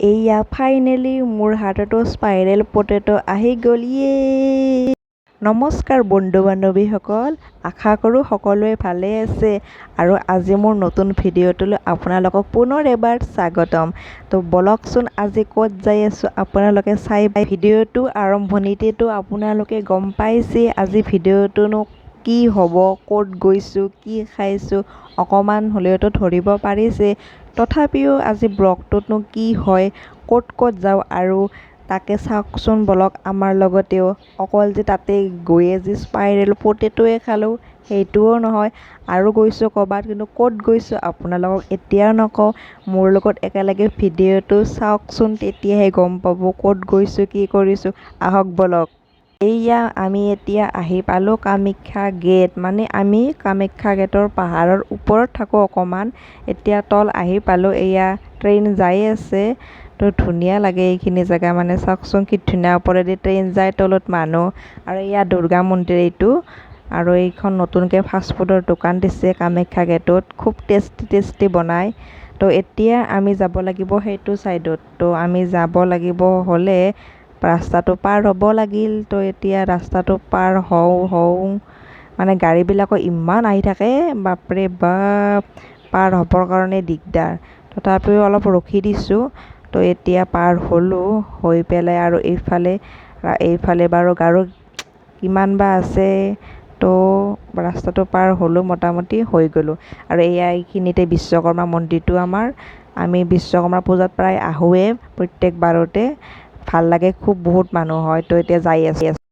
এইয়া ফাইনেলি মোৰ হাততো স্পাইৰেল পটেটো আহি গ'ল। নমস্কাৰ বন্ধু বান্ধৱীসকল, আশা কৰোঁ সকলোৱে ভালে আছে আৰু আজি মোৰ নতুন ভিডিঅ'টোলৈ আপোনালোকক পুনৰ এবাৰ স্বাগতম। তো বলকচোন আজি ক'ত যাই আছোঁ আপোনালোকে চাই ভিডিঅ'টো আৰম্ভণিতেতো আপোনালোকে গম পাইছে আজি ভিডিঅ'টোনো কি হ'ব, ক'ত গৈছোঁ, কি খাইছোঁ অকণমান হ'লেওতো ধৰিব পাৰিছে। তথাপিও আজি ব্লগটোতনো কি হয়, ক'ত ক'ত যাওঁ আৰু তাকে চাওকচোন বলক আমাৰ লগতেও। অকল যে তাতে গৈয়ে যে স্পাইৰেল পটেটোৱে খালোঁ সেইটোও নহয়, আৰু গৈছোঁ ক'ৰবাত, কিন্তু ক'ত গৈছোঁ আপোনালোকক এতিয়াও নকওঁ। মোৰ লগত একেলগে ভিডিঅ'টো চাওকচোন, তেতিয়াহে গম পাব ক'ত গৈছোঁ, কি কৰিছোঁ। আহক বলক। এইয়া আমি এতিয়া আহি পালোঁ কামাখ্যা গেট। মানে আমি কামাখ্যা গেটৰ পাহাৰৰ ওপৰত থাকোঁ অকণমান, এতিয়া তল আহি পালোঁ। এয়া ট্ৰেইন যাই আছে, তো ধুনীয়া লাগে এইখিনি জেগা। মানে চাওকচোন কি ধুনীয়া, ওপৰেদি ট্ৰেইন যায়, তলত মানুহ। আৰু এয়া দুৰ্গা মন্দিৰ এইটো, আৰু এইখন নতুনকৈ ফাষ্টফুডৰ দোকান দিছে কামাখ্যা গেটত, খুব টেষ্টি বনায়। তো এতিয়া আমি যাব লাগিব সেইটো ছাইডত। তো আমি যাব লাগিব হ'লে ৰাস্তাটো পাৰ হ'ব লাগিল। তো এতিয়া ৰাস্তাটো পাৰ হওঁ মানে গাড়ীবিলাকো ইমান আহি থাকে, বাপৰে বাপ, পাৰ হ'বৰ কাৰণে দিগদাৰ। তথাপিও অলপ ৰখি দিছোঁ। তো এতিয়া পাৰ হ'লোঁ, হৈ পেলাই আৰু এইফালে বাৰু গাড়ী কিমান বা আছে, তো ৰাস্তাটো পাৰ হ'লোঁ, মোটামুটি হৈ গ'লোঁ। আৰু এইখিনিতে বিশ্বকৰ্মা মন্দিৰটো আমাৰ। আমি বিশ্বকৰ্মা পূজাত প্ৰায় আহোঁৱে প্ৰত্যেকবাৰতে, ভাল লাগে খুব, বহুত মানুহ হয়। তো এতিয়া যাই আছোঁ।